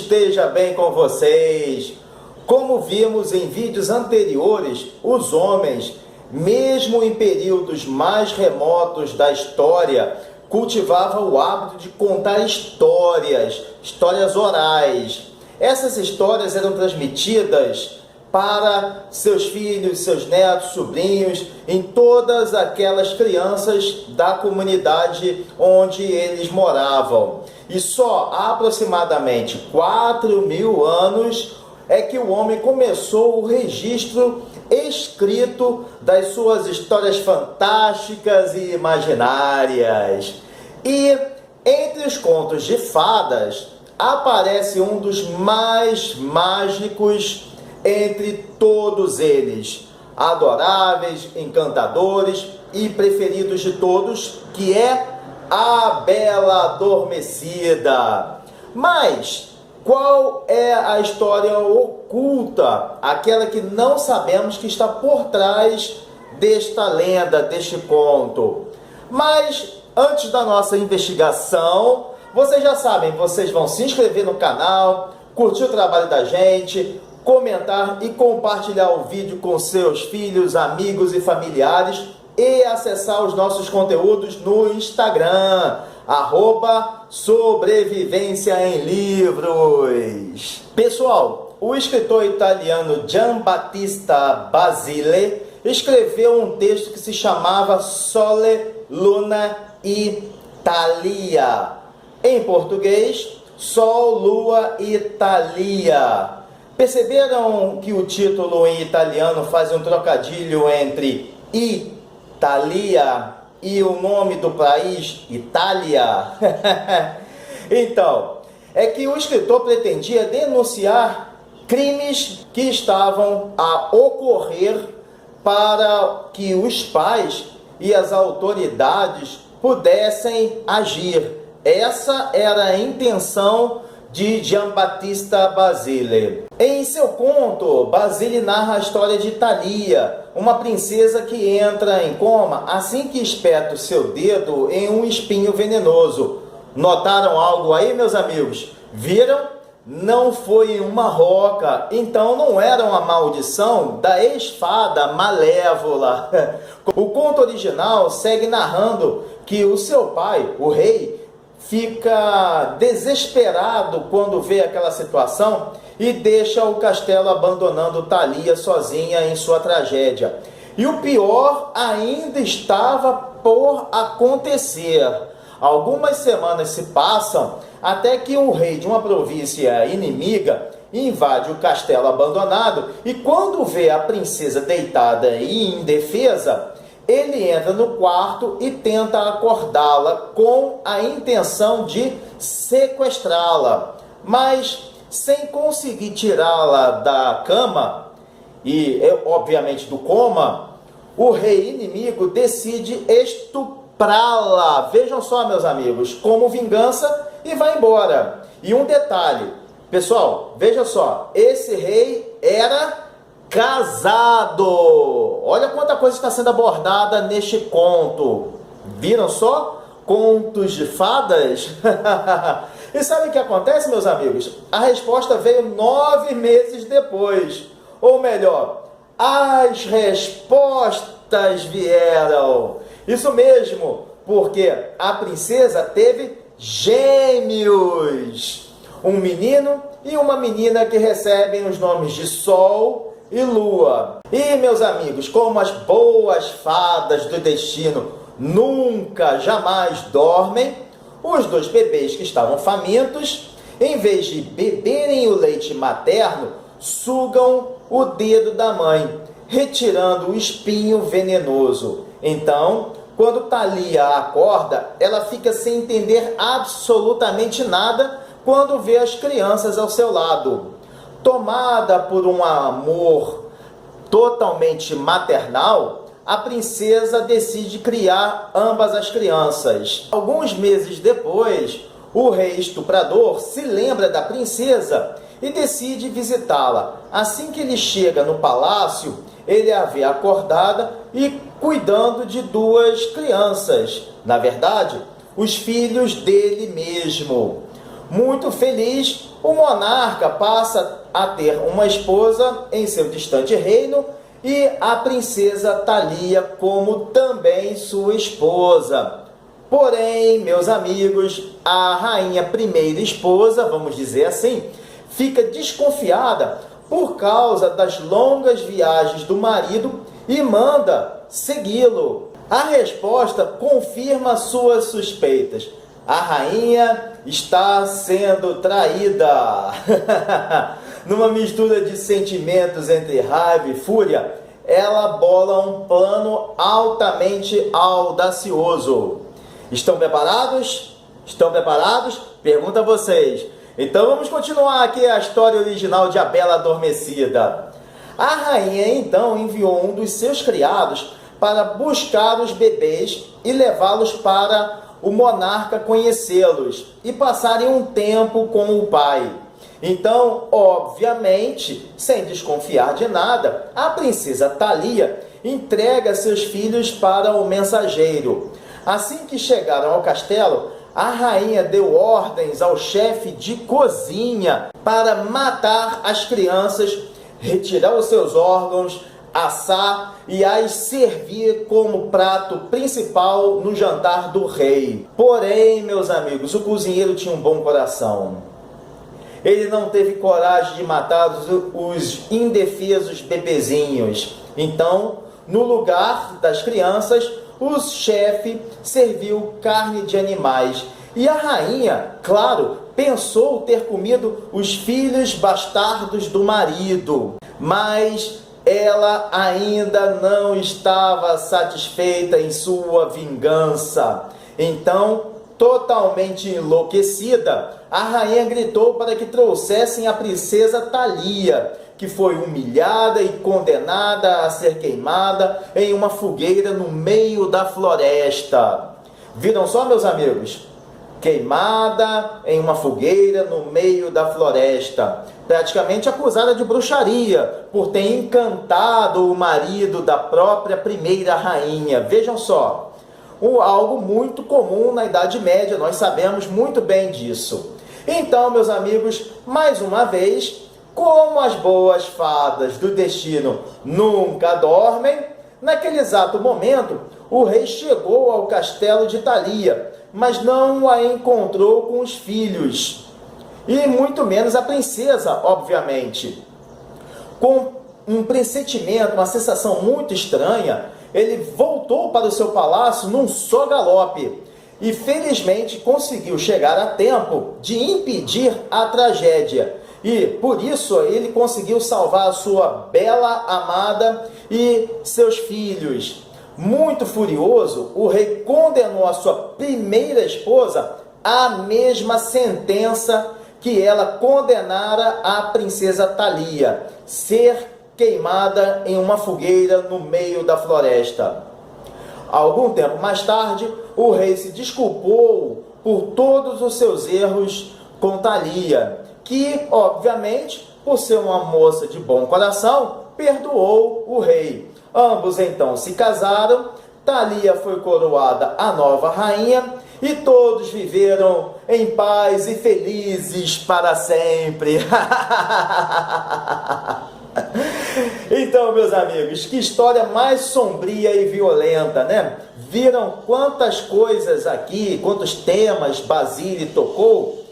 esteja bem com vocês. Como vimos em vídeos anteriores, os homens, mesmo em períodos mais remotos da história, cultivavam o hábito de contar histórias orais. Essas histórias eram transmitidas para seus filhos, seus netos, sobrinhos, em todas aquelas crianças da comunidade onde eles moravam. E só há aproximadamente 4.000 anos é que o homem começou o registro escrito das suas histórias fantásticas e imaginárias. E entre os contos de fadas aparece um dos mais mágicos entre todos eles, adoráveis, encantadores e preferidos de todos, que é a Bela Adormecida. Mas qual é a história oculta, aquela que não sabemos que está por trás desta lenda, deste conto? Mas antes da nossa investigação, vocês já sabem, vocês vão se inscrever no canal, curtir o trabalho da gente, comentar e compartilhar o vídeo com seus filhos, amigos e familiares e acessar os nossos conteúdos no Instagram, @Sobrevivência em Livros. Pessoal, o escritor italiano Giambattista Basile escreveu um texto que se chamava Sole, Luna Italia. Em português, Sol, Lua, Italia. Perceberam que o título em italiano faz um trocadilho entre Italia e o nome do país, Itália? Então, é que o escritor pretendia denunciar crimes que estavam a ocorrer para que os pais e as autoridades pudessem agir. Essa era a intenção de Giambattista Basile. Em seu conto, Basile narra a história de Thalia, uma princesa que entra em coma assim que espeta o seu dedo em um espinho venenoso. Notaram algo aí, meus amigos? Viram? Não foi uma roca, então não era uma maldição da ex-fada malévola. O conto original segue narrando que o seu pai, o rei, fica desesperado quando vê aquela situação e deixa o castelo abandonando Thalia sozinha em sua tragédia. E o pior ainda estava por acontecer. Algumas semanas se passam até que um rei de uma província inimiga invade o castelo abandonado e quando vê a princesa deitada e indefesa, ele entra no quarto e tenta acordá-la com a intenção de sequestrá-la. Mas, sem conseguir tirá-la da cama e, obviamente, do coma, o rei inimigo decide estuprá-la. Vejam só, meus amigos, como vingança e vai embora. E um detalhe, pessoal, veja só, esse rei era casado. Olha quanta coisa está sendo abordada neste conto. Viram só? Contos de fadas? E sabe o que acontece, meus amigos? A resposta veio 9 meses depois. Ou melhor, as respostas vieram. Isso mesmo, porque a princesa teve gêmeos. Um menino e uma menina que recebem os nomes de Sol e Lua. E, meus amigos, como as boas fadas do destino nunca, jamais dormem, os 2 bebês que estavam famintos, em vez de beberem o leite materno, sugam o dedo da mãe, retirando o espinho venenoso. Então, quando Thalia acorda, ela fica sem entender absolutamente nada quando vê as crianças ao seu lado. Tomada por um amor totalmente maternal, a princesa decide criar ambas as crianças. Alguns meses depois, o rei estuprador se lembra da princesa e decide visitá-la. Assim que ele chega no palácio, ele a vê acordada e cuidando de 2 crianças. Na verdade, os filhos dele mesmo. Muito feliz, o monarca passa a ter uma esposa em seu distante reino e a princesa Thalia como também sua esposa. Porém, meus amigos, a rainha primeira esposa, vamos dizer assim, fica desconfiada por causa das longas viagens do marido e manda segui-lo. A resposta confirma suas suspeitas. A rainha está sendo traída. Numa mistura de sentimentos entre raiva e fúria, ela bola um plano altamente audacioso. Estão preparados? Estão preparados? Pergunto a vocês. Então vamos continuar aqui a história original de A Bela Adormecida. A rainha então enviou um dos seus criados para buscar os bebês e levá-los para o monarca conhecê-los e passarem um tempo com o pai. Então, obviamente, sem desconfiar de nada, a princesa Thalia entrega seus filhos para o mensageiro. Assim que chegaram ao castelo, a rainha deu ordens ao chefe de cozinha para matar as crianças, retirar os seus órgãos, assar e as servir como prato principal no jantar do rei. Porém, meus amigos, o cozinheiro tinha um bom coração. Ele não teve coragem de matar os indefesos bebezinhos. Então, no lugar das crianças, o chefe serviu carne de animais. E a rainha, claro, pensou ter comido os filhos bastardos do marido. Mas ela ainda não estava satisfeita em sua vingança. Então, totalmente enlouquecida, a rainha gritou para que trouxessem a princesa Thalia, que foi humilhada e condenada a ser queimada em uma fogueira no meio da floresta. Viram só, meus amigos? Queimada em uma fogueira no meio da floresta, praticamente acusada de bruxaria por ter encantado o marido da própria primeira rainha. Vejam só, algo muito comum na Idade Média, nós sabemos muito bem disso. Então, meus amigos, mais uma vez, como as boas fadas do destino nunca dormem, naquele exato momento, o rei chegou ao castelo de Thalia, mas não a encontrou com os filhos, e muito menos a princesa, obviamente. Com um pressentimento, uma sensação muito estranha, ele voltou para o seu palácio num só galope, e felizmente conseguiu chegar a tempo de impedir a tragédia. E por isso ele conseguiu salvar a sua bela amada e seus filhos. Muito furioso, o rei condenou a sua primeira esposa à mesma sentença que ela condenara a princesa Thalia, ser queimada em uma fogueira no meio da floresta. Algum tempo mais tarde, o rei se desculpou por todos os seus erros com Thalia, que, obviamente, por ser uma moça de bom coração, perdoou o rei. Ambos então se casaram, Thalia foi coroada a nova rainha e todos viveram em paz e felizes para sempre. Então, meus amigos, que história mais sombria e violenta, né? Viram quantas coisas aqui, quantos temas Basílio tocou?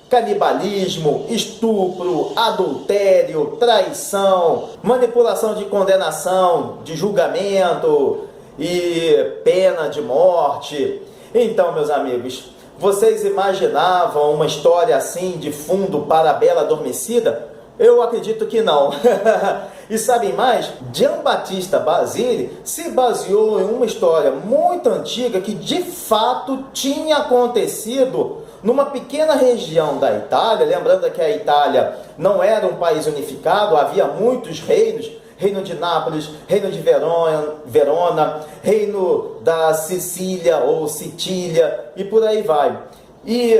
Canibalismo, estupro, adultério, traição, manipulação de condenação, de julgamento e pena de morte. Então, meus amigos, vocês imaginavam uma história assim de fundo para a Bela Adormecida? Eu acredito que não. E sabem mais? Giambattista Basile se baseou em uma história muito antiga que de fato tinha acontecido numa pequena região da Itália. Lembrando que a Itália não era um país unificado, havia muitos reinos, reino de Nápoles, reino de Verona, reino da Sicília ou Sitília e por aí vai. E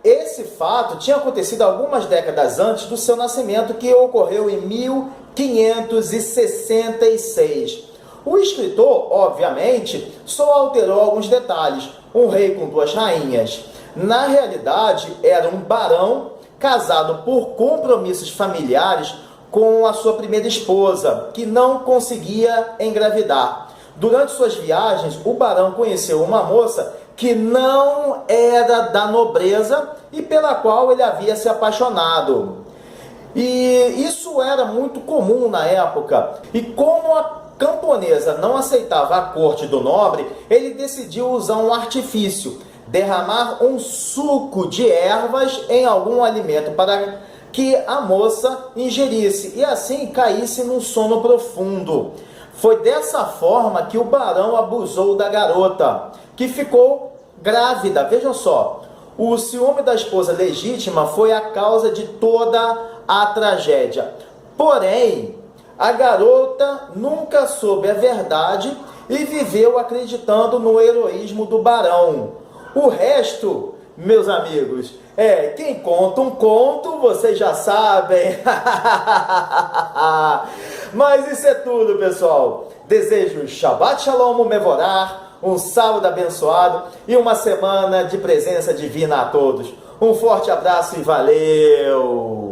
esse fato tinha acontecido algumas décadas antes do seu nascimento, que ocorreu em 1566. O escritor, obviamente, só alterou alguns detalhes. Um rei com duas rainhas. Na realidade, era um barão casado por compromissos familiares com a sua primeira esposa, que não conseguia engravidar. Durante suas viagens, o barão conheceu uma moça que não era da nobreza e pela qual ele havia se apaixonado. E isso era muito comum na época. E como a camponesa não aceitava a corte do nobre, ele decidiu usar um artifício: derramar um suco de ervas em algum alimento para que a moça ingerisse e assim caísse num sono profundo. Foi dessa forma que o barão abusou da garota, que ficou grávida. Vejam só, o ciúme da esposa legítima foi a causa de toda a tragédia. Porém, a garota nunca soube a verdade e viveu acreditando no heroísmo do barão. O resto, meus amigos, quem conta um conto, vocês já sabem. Mas isso é tudo, pessoal. Desejo Shabbat Shalom Mevorach, um sábado abençoado e uma semana de presença divina a todos. Um forte abraço e valeu!